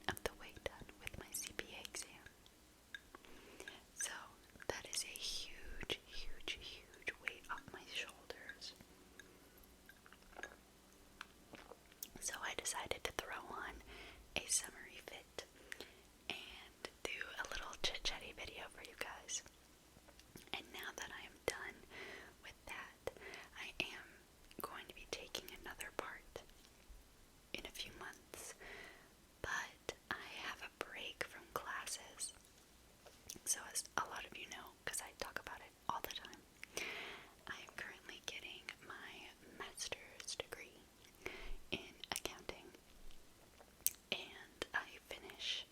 of the way done with my CPA exam. So that is a huge, huge, huge weight off my shoulders. So I decided to throw on a summary fit and do a little chit-chatty video for you guys. And now that I am done with that, I am going to be taking another part in a few months, but I have a break from classes. So as a lot of you know, because I talk about it all the time, I am currently getting my master's degree in accounting, and I finish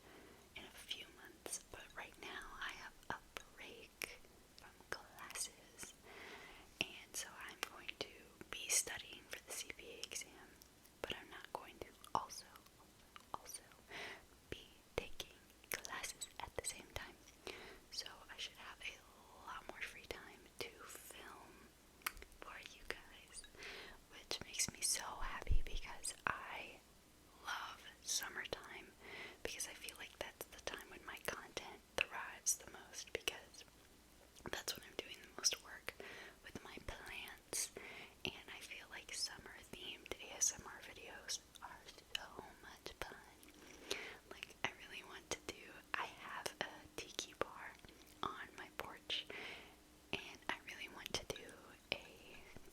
in a few months, but right now I have a break from classes, and so I'm going to be studying for the CPA exam, but I'm not going to also be taking classes at the same time. So I should have a lot more free time to film for you guys, which makes me so happy because I love summertime, because I feel like that's the time when my content thrives the most, because that's when I'm doing the most work with my plants, and I feel like summer themed ASMR videos are so much fun. Like, I really want to do, I have a tiki bar on my porch, and I really want to do a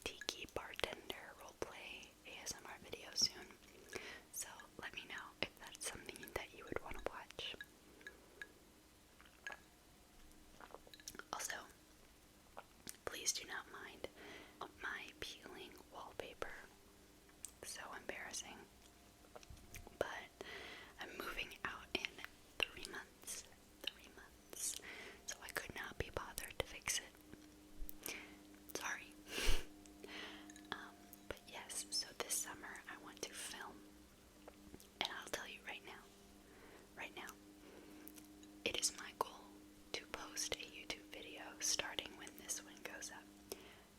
tiki bartender roleplay ASMR video soon. So let me know if that's something that you would want to watch. Also, please do not mind my peeling wallpaper. So embarrassing. But I'm moving out in 3 months. 3 months. So I could not be bothered to fix it. Sorry. But yes, so this summer I want to film. And I'll tell you right now, it is my goal to post a YouTube video starting when this one goes up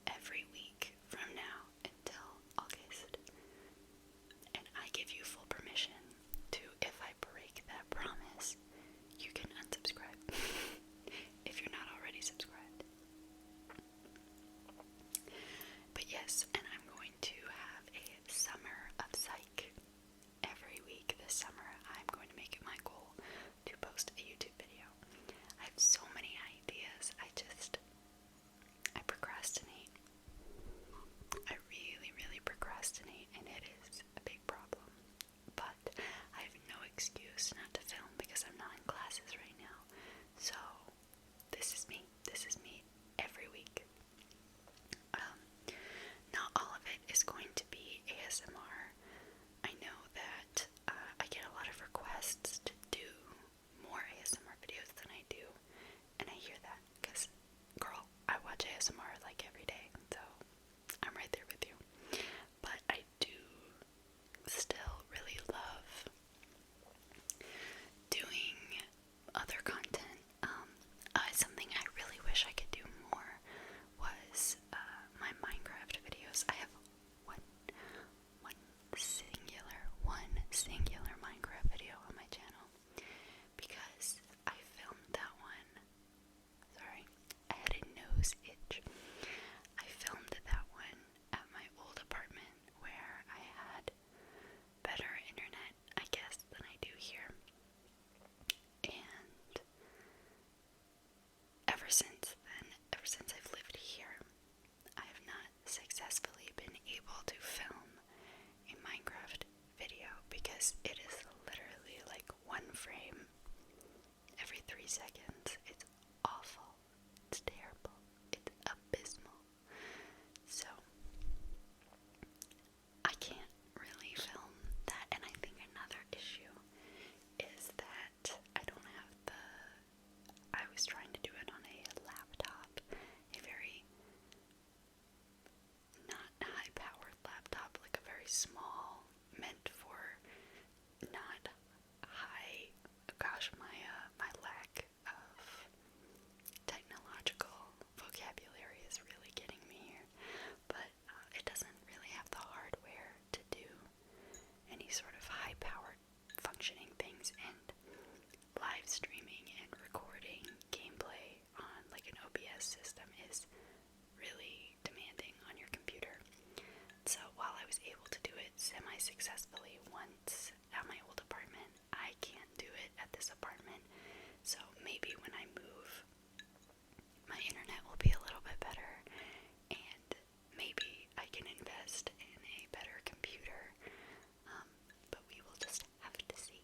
every week from now until August. And I give you full permission to, if I break that promise, you can unsubscribe if you're not already subscribed. But yes, and I'm going to have a summer of psych. Every week this summer, I'm going to make it my goal to post a YouTube video. I have so many ideas, I procrastinate. I really, really procrastinate, and it is a big problem. But I have no excuse not to film because I'm not in classes right now. So, this is me every week. Not all of it is going to be ASMR. I know that I get a lot of requests to do more ASMR videos than I do, and I hear that because, girl, I watch ASMR like every day, so I'm right there with you. But I do still really love doing other content. Something I really wish I could do more was my Minecraft videos. I have one singular Minecraft video on my channel because I filmed that one. Sorry, I had a nose itch. I filmed that one at my old apartment where I had better internet, I guess, than I do here. And ever since I've lived here, I have not successfully been able to film a Minecraft video because it is literally like one frame every 3 seconds. It's awful. It's terrible. It's abysmal. So, I can't really film that, and I think another issue is that I was trying to do it on a laptop, a very not high-powered laptop, like a very small, meant for not high, gosh, my lack of semi-successfully once at my old apartment. I can't do it at this apartment, so maybe when I move, my internet will be a little bit better, and maybe I can invest in a better computer, but we will just have to see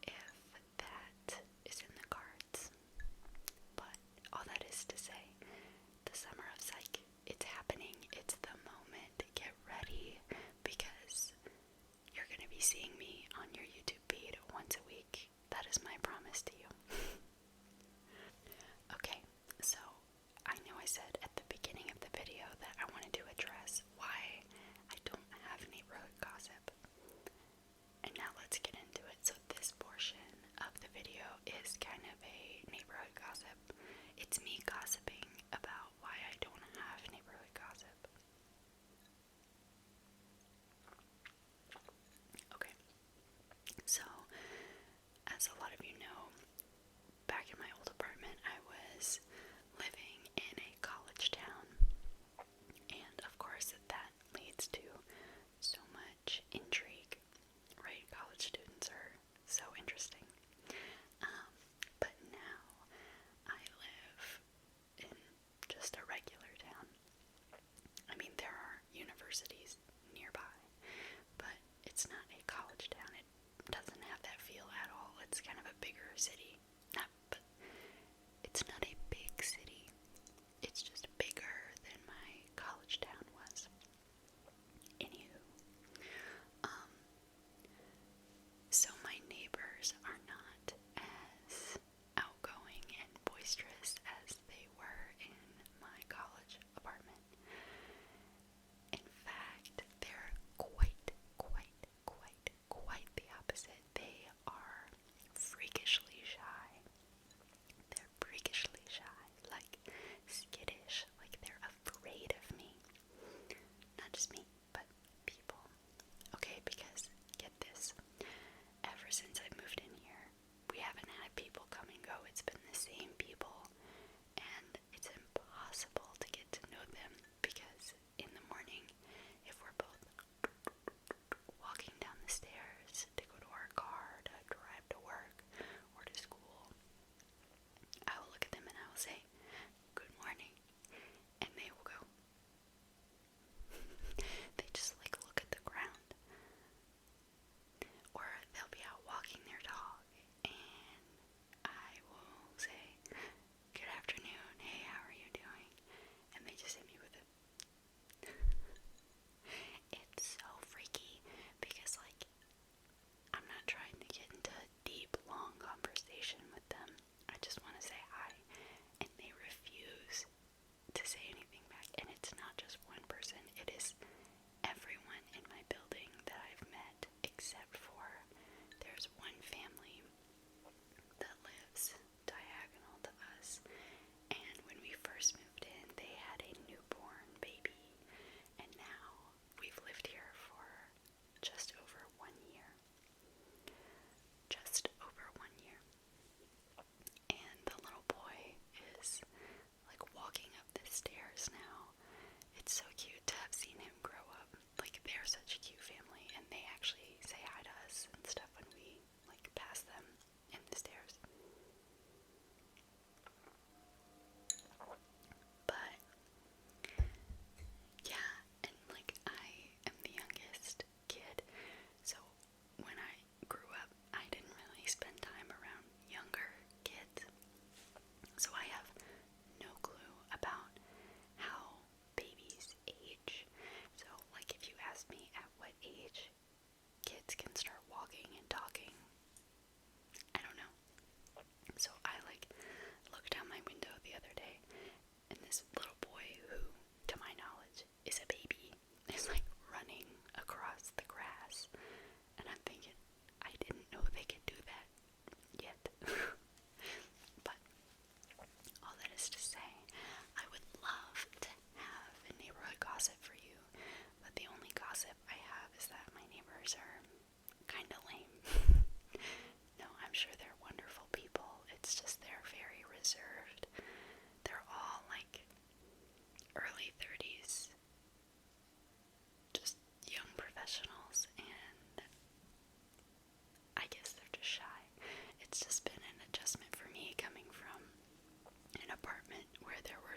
if that is in the cards. But all that is to say, the summer of psych, it's happening, it's the moment. Get ready, because you're going to be seeing me on your YouTube feed once a week. That is my promise to you. Okay, so I know I said at the beginning of the video that I wanted to address why I don't have neighborhood gossip. And now let's get into it. So this portion of the video is kind of a neighborhood gossip. It's me gossiping about why I don't have neighborhood gossip. Okay,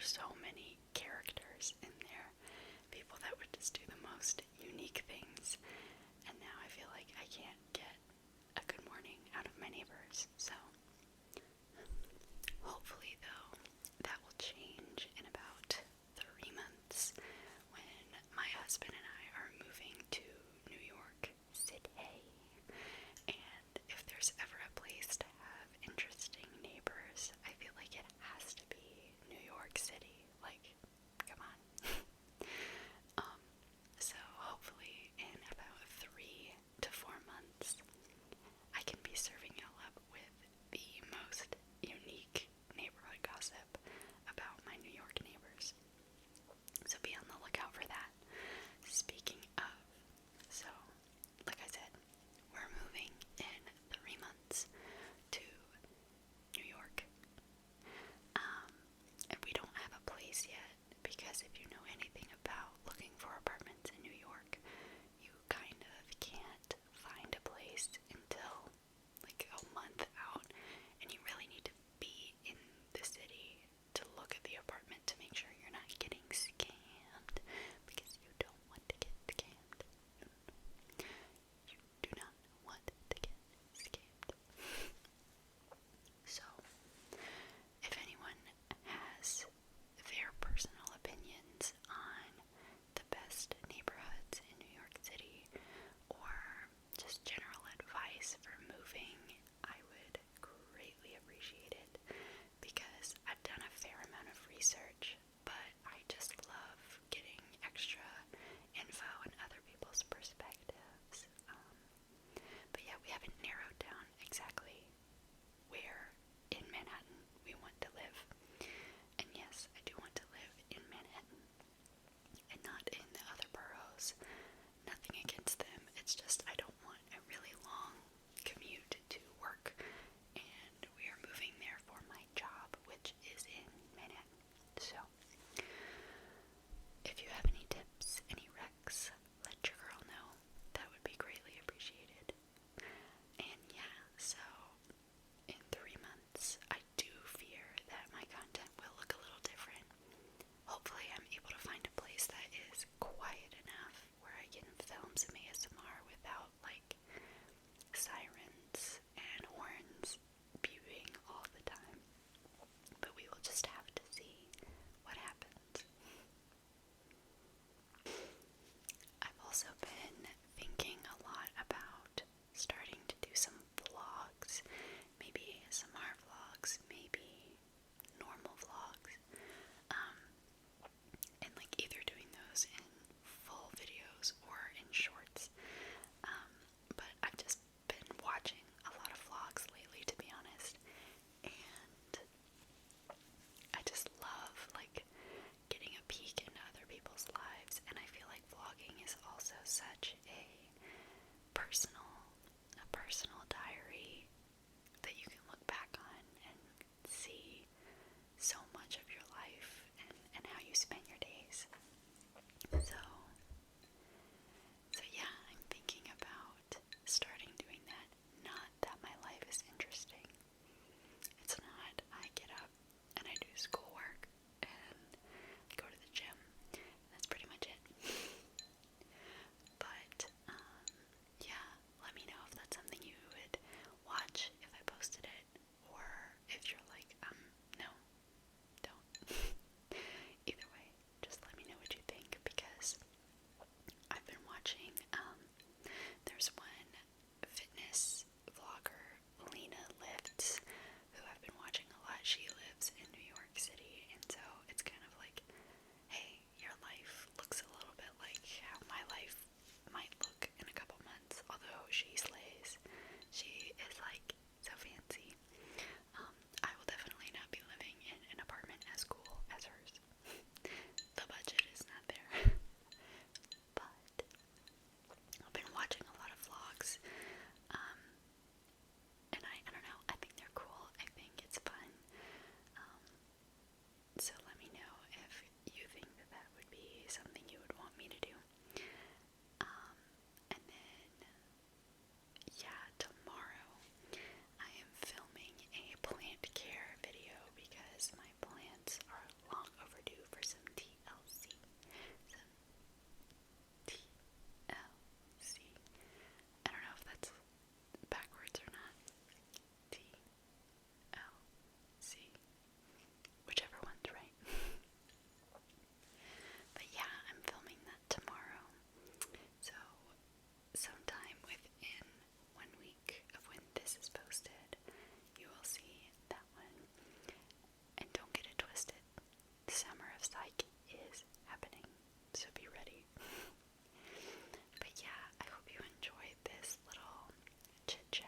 so many characters in there, people that would just do the most unique things, and now I feel like I can't get a good morning out of my neighbors. So hopefully though, that will change in about 3 months when my husband and I are moving to New York City. And if there's ever a place to have interesting neighbors, I feel like it has to be New York City. Like, come on. So hopefully in about 3 to 4 months, I can be serving y'all up with the most unique neighborhood so be ready. But yeah, I hope you enjoyed this little chit chat